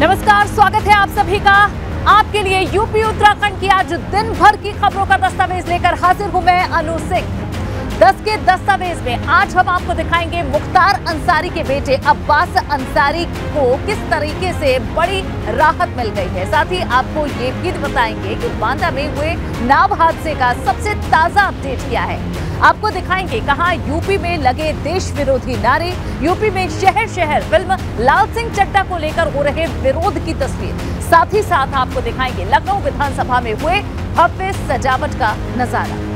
नमस्कार, स्वागत है आप सभी का। आपके लिए यूपी उत्तराखंड की आज दिन भर की खबरों का दस्तावेज लेकर हाजिर हूं मैं अनु सिंह। 10 के दस्तावेज में आज हम आपको दिखाएंगे मुख्तार अंसारी के बेटे अब्बास अंसारी को किस तरीके से बड़ी राहत मिल गई है। साथ ही आपको ये भी बताएंगे कि बांदा में हुए नाव हादसे का सबसे ताजा अपडेट क्या है। आपको दिखाएंगे कहां यूपी में लगे देश विरोधी नारे, यूपी में शहर शहर फिल्म लाल सिंह चड्ढा को लेकर हो रहे विरोध की तस्वीर। साथ ही साथ आपको दिखाएंगे लखनऊ विधानसभा में हुए भव्य सजावट का नजारा।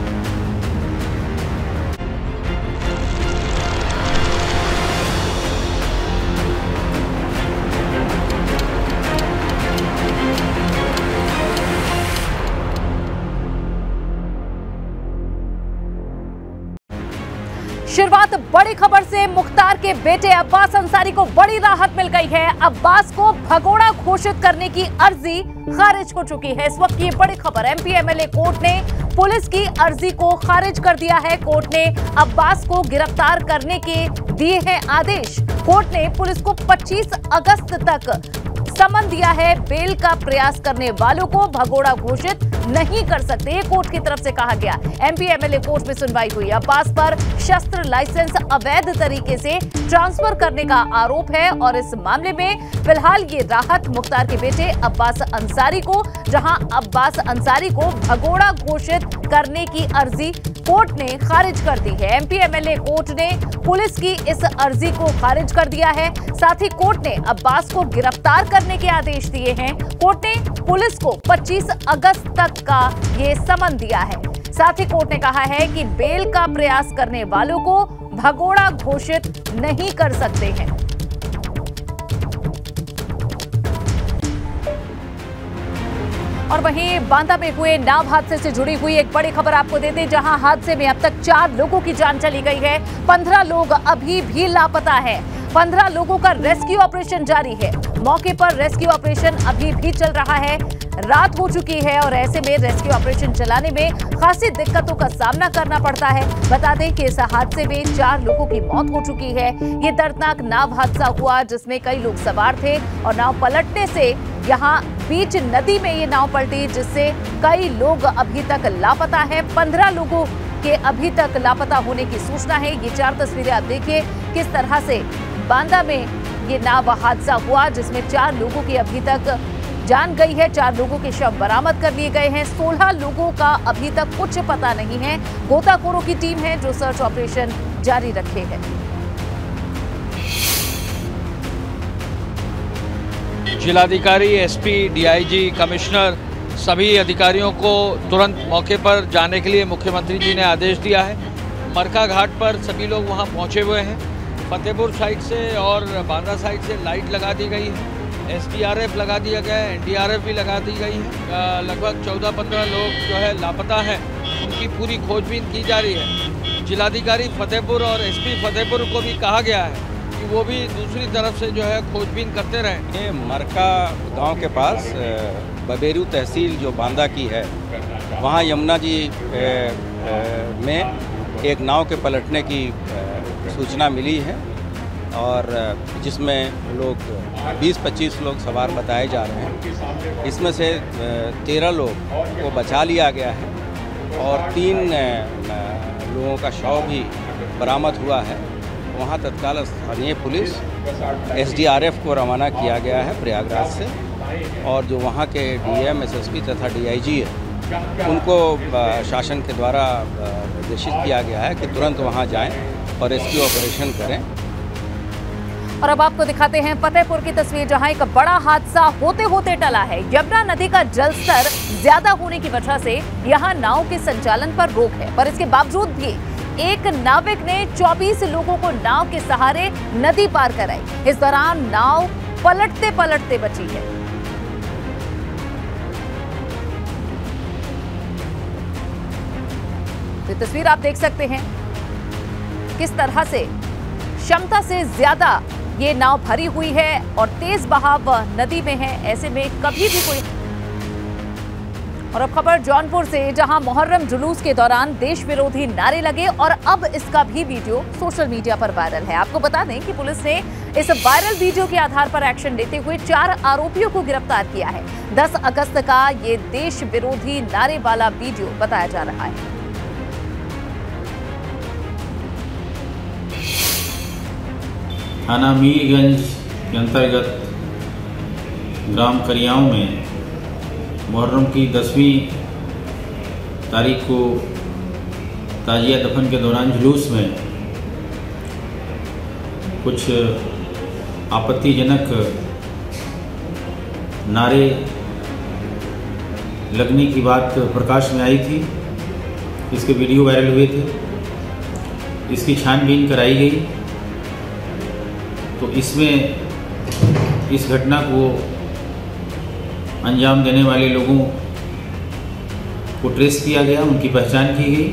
शुरुआत बड़ी खबर से। मुख्तार के बेटे अब्बास अंसारी को बड़ी राहत मिल गई है। अब्बास को भगोड़ा घोषित करने की अर्जी खारिज हो चुकी है। इस वक्त की बड़ी खबर, एमपी एमएलए कोर्ट ने पुलिस की अर्जी को खारिज कर दिया है। कोर्ट ने अब्बास को गिरफ्तार करने के दिए हैं आदेश। कोर्ट ने पुलिस को 25 अगस्त तक समन दिया है। बेल का प्रयास करने वालों को भगोड़ा घोषित नहीं कर सकते, कोर्ट की तरफ से कहा गया। एमपी एमएलए कोर्ट में सुनवाई हुई। अब्बास पर शस्त्र लाइसेंस अवैध तरीके से ट्रांसफर करने का आरोप है और इस मामले में फिलहाल ये राहत मुख्तार के बेटे अब्बास अंसारी को, जहां अब्बास अंसारी को भगोड़ा घोषित करने की अर्जी कोर्ट ने खारिज कर दी है। एमपी एमएलए कोर्ट ने पुलिस की इस अर्जी को खारिज कर दिया है। साथ ही कोर्ट ने अब्बास को गिरफ्तार करने के आदेश दिए हैं। कोर्ट ने पुलिस को 25 अगस्त तक का ये समन दिया है। साथ ही कोर्ट ने कहा है कि बेल का प्रयास करने वालों को भगोड़ा घोषित नहीं कर सकते हैं। और वहीं बांदा में हुए नाव हादसे से जुड़ी हुई एक बड़ी खबर आपको देते हैं, जहां हादसे में अब तक 4 लोगों की जान चली गई है। 15 लोग अभी भी लापता हैं। 15 लोगों का रेस्क्यू ऑपरेशन जारी है। मौके पर रेस्क्यू ऑपरेशन अभी भी चल रहा है। रात हो चुकी है और ऐसे में रेस्क्यू ऑपरेशन चलाने में खासी दिक्कतों का सामना करना पड़ता है। बता दें कि इस हादसे में 4 लोगों की मौत हो चुकी है। ये दर्दनाक नाव हादसा हुआ जिसमें कई लोग सवार थे और नाव पलटने से यहाँ बीच नदी में ये नाव पलटी, जिससे कई लोग अभी तक लापता है। 15 लोगों के अभी तक लापता होने की सूचना है। ये 4 तस्वीरें आप देखिए किस तरह से बांदा में ये नाव हादसा हुआ, जिसमें 4 लोगों की अभी तक जान गई है। 4 लोगों के शव बरामद कर लिए गए हैं। 16 लोगों का अभी तक कुछ पता नहीं है। गोताखोरों की टीम है जो सर्च ऑपरेशन जारी रखे है। जिलाधिकारी, एसपी, डीआईजी, कमिश्नर सभी अधिकारियों को तुरंत मौके पर जाने के लिए मुख्यमंत्री जी ने आदेश दिया है। मरका घाट पर सभी लोग वहां पहुंचे हुए हैं। फतेहपुर साइड से और बांदा साइड से लाइट लगा दी गई है। एसडीआरएफ लगा दिया गया है, एनडीआरएफ भी लगा दी गई है। लगभग 14-15 लोग जो है लापता हैं, उनकी पूरी खोजबीन की जा रही है। जिलाधिकारी फतेहपुर और एसपी फतेहपुर को भी कहा गया है कि वो भी दूसरी तरफ से जो है खोजबीन करते रहें। ये मरका गांव के पास बबेरू तहसील जो बांदा की है, वहाँ यमुना जी में एक नाव के पलटने की सूचना मिली है और जिसमें लोग 20-25 लोग सवार बताए जा रहे हैं। इसमें से 13 लोग को बचा लिया गया है और 3 लोगों का शव भी बरामद हुआ है। वहाँ तत्काल स्थानीय पुलिस एसडीआरएफ को रवाना किया गया है प्रयागराज से, और जो वहाँ के डीएम, एसएसपी तथा डीआईजी है उनको शासन के द्वारा निर्देशित किया गया है कि तुरंत वहाँ जाएं और रेस्क्यू ऑपरेशन करें। और अब आपको दिखाते हैं फतेहपुर की तस्वीर, जहां एक बड़ा हादसा होते होते टला है। यमुना नदी का जलस्तर ज्यादा होने की वजह से यहां नाव के संचालन पर रोक है, पर इसके बावजूद भी एक नाविक ने 24 लोगों को नाव के सहारे नदी पार कराई। इस दौरान नाव पलटते पलटते बची है। ये तस्वीर आप देख सकते हैं किस तरह से क्षमता से ज्यादा ये नाव भरी हुई है और तेज बहाव नदी में है। ऐसे में कभी भी कोई और अब खबर जौनपुर से, जहां मुहर्रम जुलूस के दौरान देश विरोधी नारे लगे और अब इसका भी वीडियो सोशल मीडिया पर वायरल है। आपको बता दें कि पुलिस ने इस वायरल वीडियो के आधार पर एक्शन लेते हुए 4 आरोपियों को गिरफ्तार किया है। 10 अगस्त का ये देश विरोधी नारे वाला वीडियो बताया जा रहा है। थाना मीरगंज के अंतर्गत ग्राम करियाओं में मुहर्रम की 10वीं तारीख को ताजिया दफन के दौरान जुलूस में कुछ आपत्तिजनक नारे लगने की बात प्रकाश में आई थी। इसके वीडियो वायरल हुए थे। इसकी छानबीन कराई गई तो इसमें इस घटना को अंजाम देने वाले लोगों को ट्रेस किया गया, उनकी पहचान की गई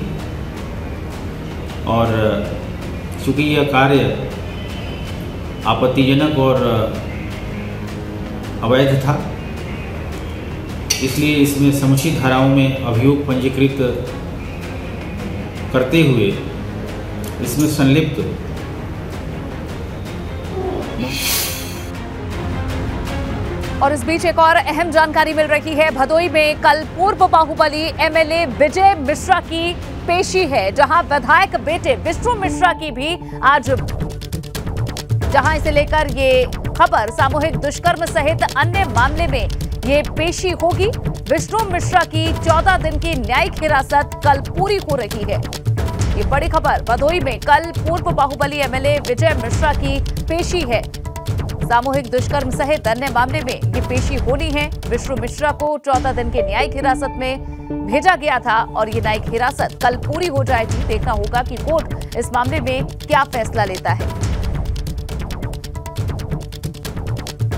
और चूँकि यह कार्य आपत्तिजनक और अवैध था, इसलिए इसमें समुचित धाराओं में अभियोग पंजीकृत करते हुए इसमें संलिप्त और इस बीच एक और अहम जानकारी मिल रही है। भदोई में कल पूर्व बाहुबली एमएलए विजय मिश्रा की पेशी है, जहां विधायक बेटे विष्णु मिश्रा की भी आज, जहां इसे लेकर ये खबर सामूहिक दुष्कर्म सहित अन्य मामले में ये पेशी होगी। विष्णु मिश्रा की 14 दिन की न्यायिक हिरासत कल पूरी हो रही है। ये बड़ी खबर, भदोई में कल पूर्व बाहुबली एमएलए विजय मिश्रा की पेशी है। सामूहिक दुष्कर्म सहित अन्य मामले में ये पेशी होनी है। विष्णु मिश्रा को 14 दिन की न्यायिक हिरासत में भेजा गया था और ये न्यायिक हिरासत कल पूरी हो जाएगी। देखना होगा कि कोर्ट इस मामले में क्या फैसला लेता है।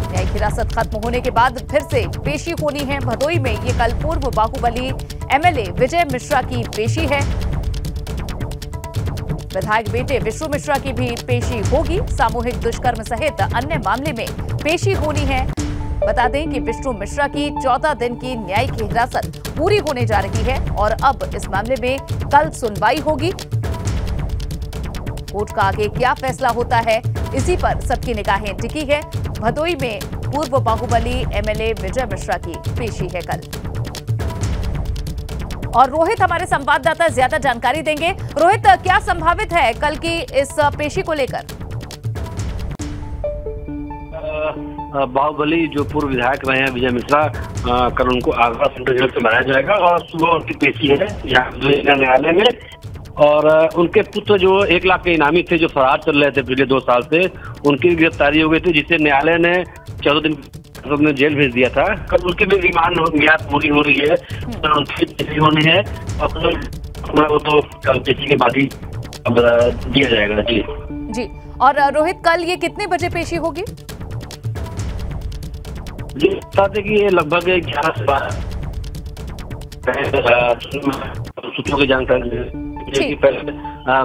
न्यायिक हिरासत खत्म होने के बाद फिर से पेशी होनी है भदोई में। ये कल पूर्व बाहुबली एमएलए विजय मिश्रा की पेशी है। विधायक बेटे विष्णु मिश्रा की भी पेशी होगी। सामूहिक दुष्कर्म सहित अन्य मामले में पेशी होनी है। बता दें कि विष्णु मिश्रा की 14 दिन की न्यायिक हिरासत पूरी होने जा रही है और अब इस मामले में कल सुनवाई होगी। कोर्ट का आगे क्या फैसला होता है, इसी पर सबकी निगाहें टिकी है। भदोई में पूर्व बाहुबली एमएलए विजय मिश्रा की पेशी है कल। और रोहित हमारे संवाददाता ज्यादा जानकारी देंगे। रोहित, क्या संभावित है कल की इस पेशी को लेकर? बाहुबली जो पूर्व विधायक रहे हैं विजय मिश्रा, कल उनको आगरा सेंट्रल जेल से बनाया जाएगा और सुबह उनकी पेशी है यहाँ न्यायालय में। और उनके पुत्र जो 1 लाख के इनामी थे, जो फरार चल रहे थे पिछले 2 साल से, उनकी गिरफ्तारी हो गई थी, जिसे न्यायालय ने 14 दिन में जेल भेज दिया था। कल उनकी भी रिमांड मियाद पूरी हो रही है, उनकी पेशी होनी है और वो तो कल पेशी के बाद ही दिया जाएगा। जी। और रोहित, कल ये कितने बजे पेशी होगी? जी, बता कि ये लगभग 11 से 12 सूत्रों की जानकारी पहले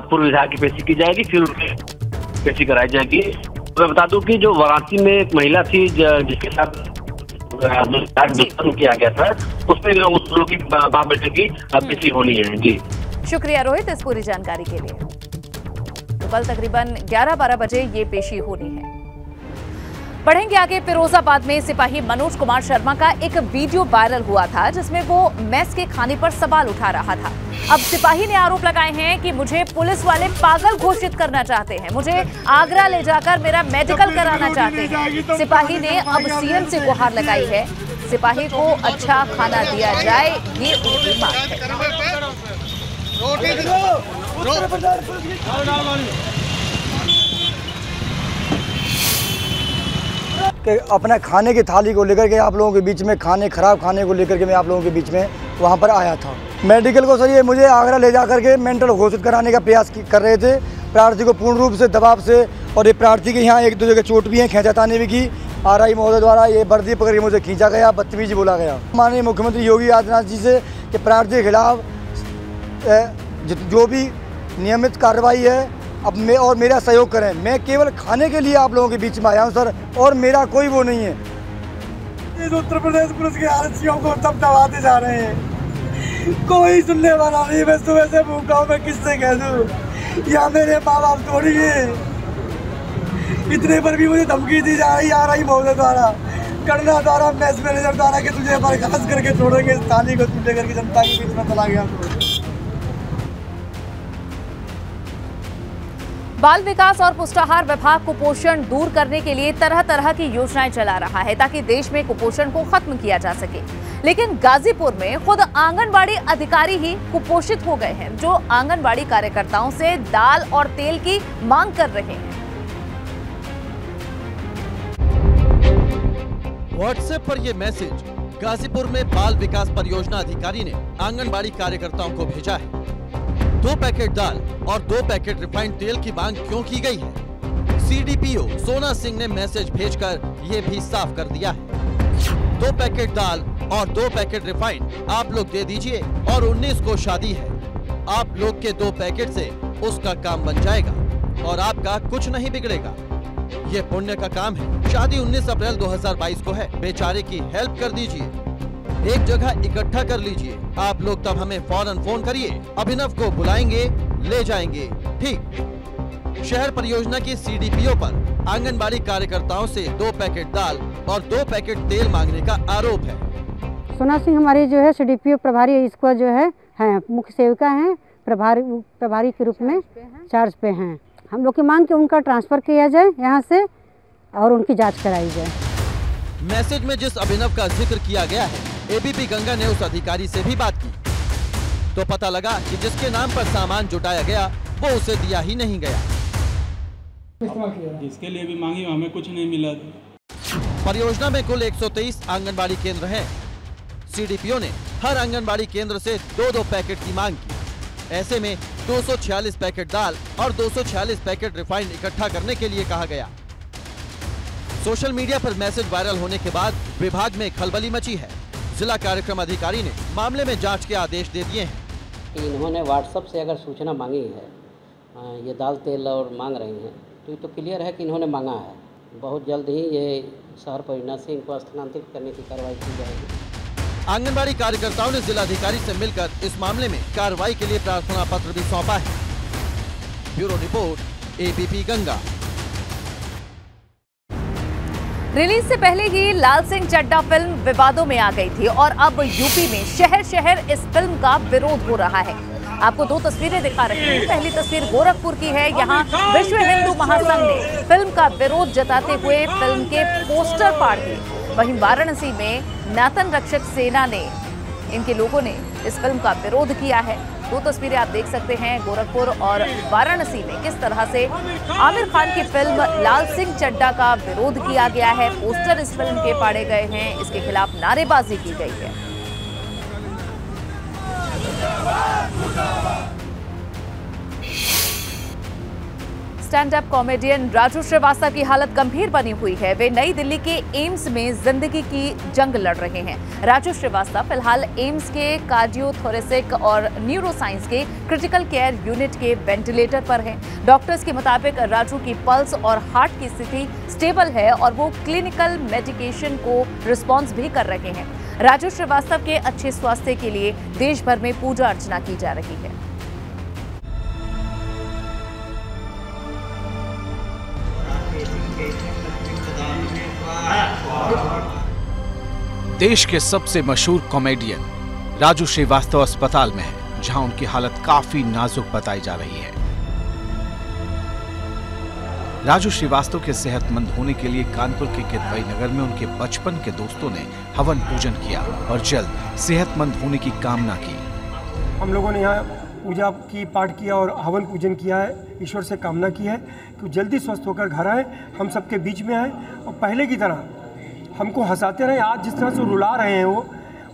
पूर्व विधायक की पेशी की जाएगी, फिर उनकी पेशी कराई जाएगी। मैं बता दूं कि जो वाराणसी में एक महिला थी जिसके साथ दुष्कर्म किया गया था, उसमें उस लोग की बाप बेटे की पेशी होनी है। जी, शुक्रिया रोहित इस पूरी जानकारी के लिए। तो कल तकरीबन 11-12 बजे ये पेशी होनी है। बढ़ेंगे आगे। फिरोजाबाद में सिपाही मनोज कुमार शर्मा का एक वीडियो वायरल हुआ था, जिसमें वो मेस के खाने पर सवाल उठा रहा था। अब सिपाही ने आरोप लगाए हैं कि मुझे पुलिस वाले पागल घोषित करना चाहते हैं, मुझे आगरा ले जाकर मेरा मेडिकल कराना चाहते हैं। सिपाही ने अब सीएम से गुहार लगाई है, सिपाही को अच्छा खाना दिया जाए, ये उनकी मांग है। कि अपने खाने की थाली को लेकर के आप लोगों के बीच में, खराब खाने को लेकर के मैं आप लोगों के बीच में वहाँ पर आया था। मेडिकल को सर ये मुझे आगरा ले जाकर के मेंटल घोषित कराने का प्रयास कर रहे थे, प्रार्थी को पूर्ण रूप से दबाव से। और ये प्रार्थी के यहाँ 1-2 जगह चोट भी है, खींचातानी भी की। आरआई महोदय द्वारा ये वर्दी पकड़ के मुझे खींचा गया, बदतमीजी बोला गया। माननीय मुख्यमंत्री योगी आदित्यनाथ जी से कि प्रार्थी के खिलाफ जो भी नियमित कार्रवाई है अब और मेरा सहयोग करें। मैं केवल खाने के लिए आप लोगों के बीच में आया हूँ सर, और मेरा कोई वो नहीं है। इस उत्तर प्रदेश पुलिस के आरक्षियों को तब दबाते जा रहे हैं, कोई सुनने वाला नहीं। मैं सुबह से भूखा हूँ, मैं किससे कह दूँ? या मेरे माँ बाप थोड़ी है, इतने पर भी मुझे धमकी दी जा रही आ रही महोदय द्वारा, करना द्वारा, मैच मैनेजर द्वारा कि तुझे बर्खास्त करके छोड़ेंगे इस थाली को, तू लेकर के जनता के बीच में चला गया। बाल विकास और पुष्टाहार विभाग कुपोषण दूर करने के लिए तरह तरह की योजनाएं चला रहा है ताकि देश में कुपोषण को खत्म किया जा सके। लेकिन गाजीपुर में खुद आंगनबाड़ी अधिकारी ही कुपोषित हो गए हैं, जो आंगनबाड़ी कार्यकर्ताओं से दाल और तेल की मांग कर रहे हैं। व्हाट्सएप पर यह मैसेज गाजीपुर में बाल विकास परियोजना अधिकारी ने आंगनबाड़ी कार्यकर्ताओं को भेजा है। 2 पैकेट दाल और 2 पैकेट रिफाइंड तेल की मांग क्यों की गई है? सीडीपीओ सोना सिंह ने मैसेज भेजकर ये भी साफ कर दिया है। 2 पैकेट दाल और 2 पैकेट रिफाइंड आप लोग दे दीजिए और 19 को शादी है। आप लोग के 2 पैकेट से उसका काम बन जाएगा और आपका कुछ नहीं बिगड़ेगा। ये पुण्य का काम है। शादी 19 अप्रैल 2022 को है। बेचारे की हेल्प कर दीजिए, एक जगह इकट्ठा कर लीजिए। आप लोग तब हमें फौरन फोन करिए, अभिनव को बुलाएंगे, ले जाएंगे। ठीक। शहर परियोजना की सीडीपीओ पर आंगनबाड़ी कार्यकर्ताओं से 2 पैकेट दाल और 2 पैकेट तेल मांगने का आरोप है। सोना सिंह हमारी जो है सीडीपीओ प्रभारी, इसको जो है मुख्य सेविका हैं, प्रभारी के रूप में चार्ज पे हैं। हम लोग की मांग कि उनका ट्रांसफर किया जाए यहाँ से और उनकी जाँच कराई जाए। मैसेज में जिस अभिनव का जिक्र किया गया है, एबीपी गंगा ने उस अधिकारी से भी बात की तो पता लगा कि जिसके नाम पर सामान जुटाया गया वो उसे दिया ही नहीं गया। जिसके लिए भी मांगी हमें कुछ नहीं मिला। परियोजना में कुल 123 आंगनबाड़ी केंद्र हैं। सीडीपीओ ने हर आंगनबाड़ी केंद्र से 2-2 पैकेट की मांग की। ऐसे में 246 पैकेट दाल और 246 पैकेट रिफाइंड इकट्ठा करने के लिए कहा गया। सोशल मीडिया पर मैसेज वायरल होने के बाद विभाग में खलबली मची है। जिला कार्यक्रम अधिकारी ने मामले में जांच के आदेश दे दिए हैं। इन्होंने व्हाट्सएप से अगर सूचना मांगी है, ये दाल तेल और मांग रही हैं, तो ये तो क्लियर है कि इन्होंने मांगा है। बहुत जल्द ही ये शहर परियोजना से इनको स्थानांतरित करने की कार्रवाई की जाएगी। आंगनबाड़ी कार्यकर्ताओं ने जिलाधिकारी से मिलकर इस मामले में कार्रवाई के लिए प्रार्थना पत्र भी सौंपा है। Bureau report, ABP Ganga. Release से पहले ही लाल सिंह चड्ढा फिल्म विवादों में आ गई थी और अब यूपी में शहर शहर इस फिल्म का विरोध हो रहा है। आपको 2 तस्वीरें दिखा रहे हैं। पहली तस्वीर गोरखपुर की है। यहाँ विश्व हिंदू महासंघ ने फिल्म का विरोध जताते हुए फिल्म के पोस्टर फाड़ दिए। वहीं वाराणसी में नातन रक्षक सेना ने, इनके लोगों ने इस फिल्म का विरोध किया है। 2 तस्वीरें आप देख सकते हैं गोरखपुर और वाराणसी में किस तरह से आमिर खान की फिल्म लाल सिंह चड्ढा का विरोध किया गया है। पोस्टर इस फिल्म के फाड़े गए हैं, इसके खिलाफ नारेबाजी की गई है। Stand up comedian Raju Srivastava की हालत गंभीर बनी हुई है। वे नई दिल्ली के एम्स में जिंदगी की जंग लड़ रहे हैं। राजू श्रीवास्तव फिलहाल एम्स के कार्डियोथोरेसिक और न्यूरोसाइंस के क्रिटिकल केयर यूनिट के वेंटिलेटर पर हैं। डॉक्टर्स के मुताबिक राजू की पल्स और हार्ट की स्थिति स्टेबल है और वो क्लिनिकल मेडिकेशन को रिस्पॉन्स भी कर रहे हैं। राजू श्रीवास्तव के अच्छे स्वास्थ्य के लिए देश भर में पूजा अर्चना की जा रही है। देश के सबसे मशहूर कॉमेडियन राजू श्रीवास्तव अस्पताल में है, जहां उनकी हालत काफी नाजुक बताई जा रही है। राजू श्रीवास्तव के सेहतमंद होने के लिए कानपुर के किदवई नगर में उनके बचपन के दोस्तों ने हवन पूजन किया और जल्द सेहतमंद होने की कामना की। हम लोगों ने यहाँ पूजा की, पाठ किया और हवन पूजन किया है। ईश्वर से कामना की है कि जल्दी स्वस्थ होकर घर आए, हम सबके बीच में आए और पहले की तरह हमको हंसाते रहे। आज जिस तरह से रुला रहे हैं वो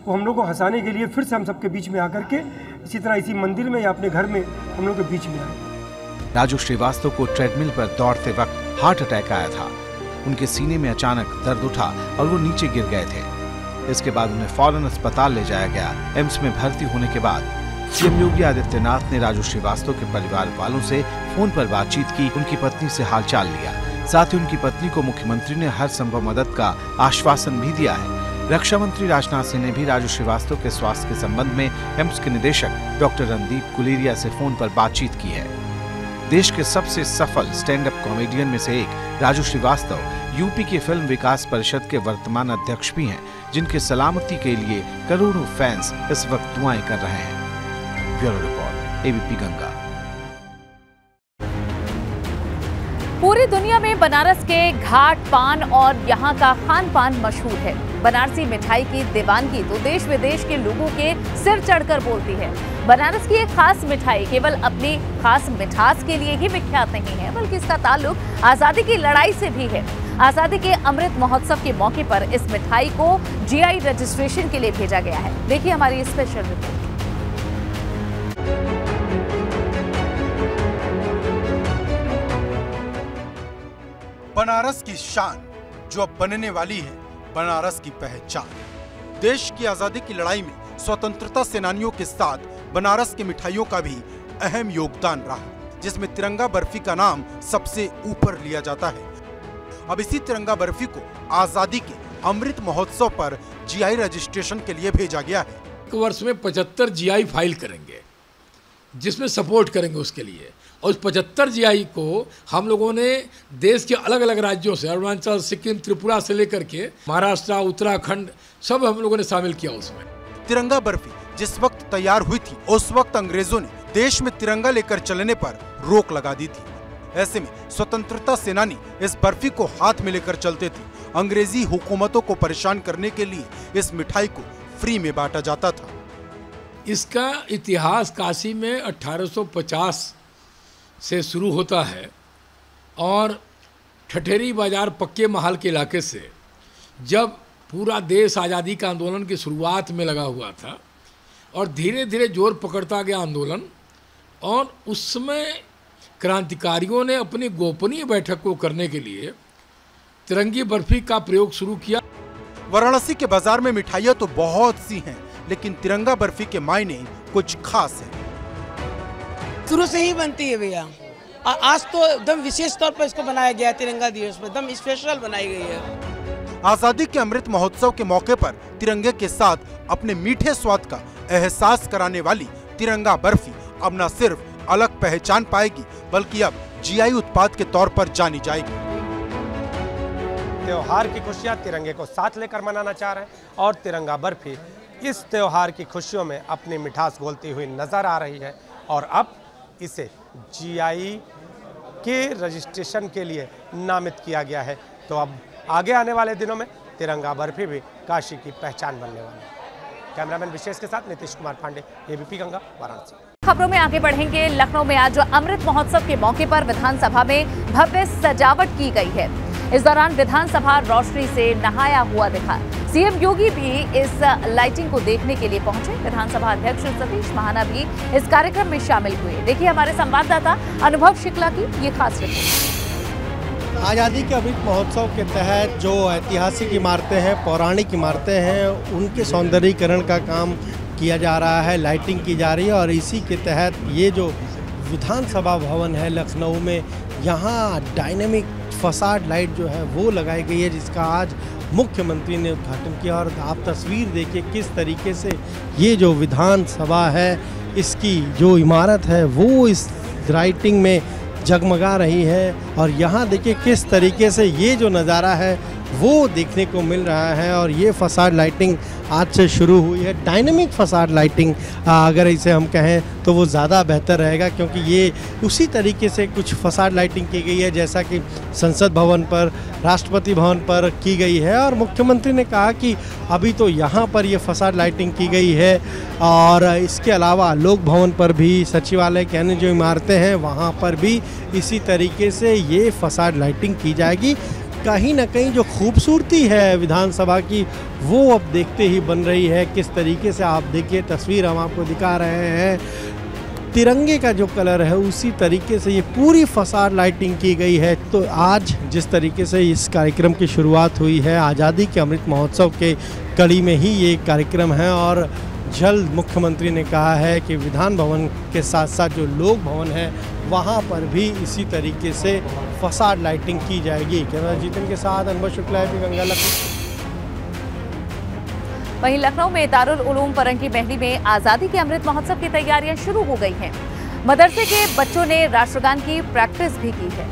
हम लोग को हंसाने के लिए फिर से हम सबके बीच में आकर के इसी तरह इसी मंदिर में या अपने घर में हम लोग के बीच में आए। राजू श्रीवास्तव को ट्रेडमिल पर दौड़ते वक्त हार्ट अटैक आया था। उनके सीने में अचानक दर्द उठा और वो नीचे गिर गए थे। इसके बाद उन्हें फौरन अस्पताल ले जाया गया। एम्स में भर्ती होने के बाद सीएम योगी आदित्यनाथ ने राजू श्रीवास्तव के परिवार वालों से फोन पर बातचीत की, उनकी पत्नी से हालचाल लिया। साथ ही उनकी पत्नी को मुख्यमंत्री ने हर संभव मदद का आश्वासन भी दिया है। रक्षा मंत्री राजनाथ सिंह ने भी राजू श्रीवास्तव के स्वास्थ्य के संबंध में एम्स के निदेशक डॉक्टर रणदीप गुलेरिया से फोन पर बातचीत की है। देश के सबसे सफल स्टैंड अप कॉमेडियन में से एक राजू श्रीवास्तव यूपी की फिल्म विकास परिषद के वर्तमान अध्यक्ष भी हैं, जिनके सलामती के लिए करोड़ों फैंस इस वक्त दुआएं कर रहे हैं। Bureau report, ABP Ganga. पूरी दुनिया में बनारस के घाट पान और यहाँ का खान पान मशहूर है। बनारसी मिठाई की दीवानगी तो देश विदेश के लोगों के सिर चढ़कर बोलती है। बनारस की एक खास मिठाई केवल अपनी खास मिठास के लिए ही विख्यात नहीं है, बल्कि इसका ताल्लुक आजादी की लड़ाई से भी है। आजादी के अमृत महोत्सव के मौके पर इस मिठाई को जीआई रजिस्ट्रेशन के लिए भेजा गया है। देखिए हमारी स्पेशल रिपोर्ट। बनारस की शान जो अब बनने वाली है बनारस की पहचान। देश की आजादी की लड़ाई में स्वतंत्रता सेनानियों के साथ बनारस की मिठाइयों का भी अहम योगदान रहा, जिसमें तिरंगा बर्फी का नाम सबसे ऊपर लिया जाता है। अब इसी तिरंगा बर्फी को आजादी के अमृत महोत्सव पर जीआई रजिस्ट्रेशन के लिए भेजा गया है। एक वर्ष में 75 जीआई फाइल करेंगे, जिसमें सपोर्ट करेंगे उसके लिए। और उस 75 जीआई को हम लोगों ने देश के अलग अलग राज्यों से, अरुणाचल, सिक्किम, त्रिपुरा से लेकर के महाराष्ट्र, उत्तराखंड, सब हम लोगों ने शामिल किया उसमें। तिरंगा बर्फी जिस वक्त तैयार हुई थी, उस वक्त अंग्रेजों ने देश में तिरंगा लेकर चलने पर रोक लगा दी थी। ऐसे में स्वतंत्रता सेनानी इस बर्फी को हाथ में लेकर चलते थे। अंग्रेजी हुकूमतों को परेशान करने के लिए इस मिठाई को फ्री में बांटा जाता था। इसका इतिहास काशी में 1850 से शुरू होता है और ठठेरी बाजार पक्के महल के इलाके से जब पूरा देश आज़ादी का आंदोलन की शुरुआत में लगा हुआ था और धीरे धीरे जोर पकड़ता गया आंदोलन, और उस समय क्रांतिकारियों ने अपनी गोपनीय बैठक को करने के लिए तिरंगी बर्फी का प्रयोग शुरू किया। वाराणसी के बाजार में मिठाइयाँ तो बहुत सी हैं, लेकिन तिरंगा बर्फी के मायने कुछ खास है। शुरू से ही बनती है भैया, आज तो एकदम विशेष तौर पर इसको बनाया गया है। तिरंगा दिवस पर एकदम स्पेशल बनाई गई है। आजादी के अमृत महोत्सव के मौके पर तिरंगे के साथ अपने मीठे स्वाद का एहसास कराने वाली तिरंगा बर्फी अब न सिर्फ अलग पहचान पाएगी, बल्कि अब जीआई उत्पाद के तौर पर जानी जाएगी। त्योहार की खुशियां तिरंगे को साथ लेकर मनाना चाह रहे हैं और तिरंगा बर्फी इस त्योहार की खुशियों में अपनी मिठास घोलती हुई नजर आ रही है। और अब इसे जीआई के रजिस्ट्रेशन के लिए नामित किया गया है। तो अब आगे आने वाले दिनों में तिरंगा बर्फी भी काशी की पहचान बनने वाली है। कैमरामैन विशेष के साथ नीतीश कुमार पांडे, एबीपी गंगा, वाराणसी। खबरों में आगे बढ़ेंगे। लखनऊ में आज अमृत महोत्सव के मौके पर विधानसभा में भव्य सजावट की गई है। इस दौरान विधानसभा रोशनी से नहाया हुआ दिखा। सीएम योगी भी इस लाइटिंग को देखने के लिए पहुंचे। विधानसभा अध्यक्ष सतीश महाना भी इस कार्यक्रम में शामिल हुए। देखिए हमारे संवाददाता अनुभव शुक्ला की ये खास रिपोर्ट। आज़ादी के अमृत महोत्सव के तहत जो ऐतिहासिक इमारतें हैं, पौराणिक इमारतें हैं, उनके सौंदर्यीकरण का काम किया जा रहा है, लाइटिंग की जा रही है। और इसी के तहत ये जो विधानसभा भवन है लखनऊ में, यहाँ डायनेमिक फसाड लाइट जो है वो लगाई गई है, जिसका आज मुख्यमंत्री ने उद्घाटन किया। और आप तस्वीर देखिए किस तरीके से ये जो विधानसभा है, इसकी जो इमारत है वो इस लाइटिंग में जगमगा रही है। और यहाँ देखिए किस तरीके से ये जो नज़ारा है वो देखने को मिल रहा है। और ये फसाड लाइटिंग आज से शुरू हुई है। डायनेमिक फसाड लाइटिंग अगर इसे हम कहें तो वो ज़्यादा बेहतर रहेगा, क्योंकि ये उसी तरीके से कुछ फसाड लाइटिंग की गई है जैसा कि संसद भवन पर, राष्ट्रपति भवन पर की गई है। और मुख्यमंत्री ने कहा कि अभी तो यहाँ पर ये फसाड लाइटिंग की गई है, और इसके अलावा लोक भवन पर भी, सचिवालय के अन्य जो इमारतें हैं वहाँ पर भी इसी तरीके से ये फसाड लाइटिंग की जाएगी। कहीं ना कहीं जो खूबसूरती है विधानसभा की वो अब देखते ही बन रही है। किस तरीके से आप देखिए, तस्वीर हम आपको दिखा रहे हैं, तिरंगे का जो कलर है उसी तरीके से ये पूरी फसाड लाइटिंग की गई है। तो आज जिस तरीके से इस कार्यक्रम की शुरुआत हुई है, आज़ादी के अमृत महोत्सव के कड़ी में ही ये कार्यक्रम है। और जल्द मुख्यमंत्री ने कहा है कि विधान भवन के साथ साथ जो लोक भवन है वहाँ पर भी इसी तरीके से फसाड लाइटिंग की जाएगी। कैमरा जीतन के साथ अनुभव शुक्ला, गंगा लखनऊ। वहीं लखनऊ में दारुल उलूम फरंगी महली में आजादी के अमृत महोत्सव की तैयारियां शुरू हो गई हैं। मदरसे के बच्चों ने राष्ट्रगान की प्रैक्टिस भी की है।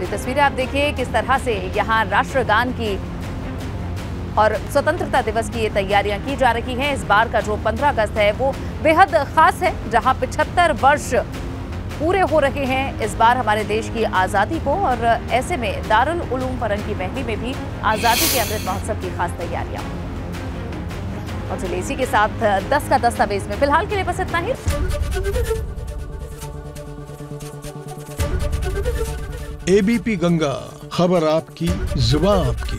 ये तस्वीरें आप देखिए किस तरह से यहाँ राष्ट्रगान की और स्वतंत्रता दिवस की ये तैयारियां की जा रही हैं। इस बार का जो 15 अगस्त है वो बेहद खास है, जहां 75 वर्ष पूरे हो रहे हैं इस बार हमारे देश की आज़ादी को, और ऐसे में दारुल उलूम फरंगी महली में भी आज़ादी के अमृत महोत्सव की खास तैयारियां। और चलिए इसी के साथ 10 का दस्तावेज में फिलहाल के लिए बस इतना ही। एबीपी गंगा, खबर आपकी, जुबान आपकी।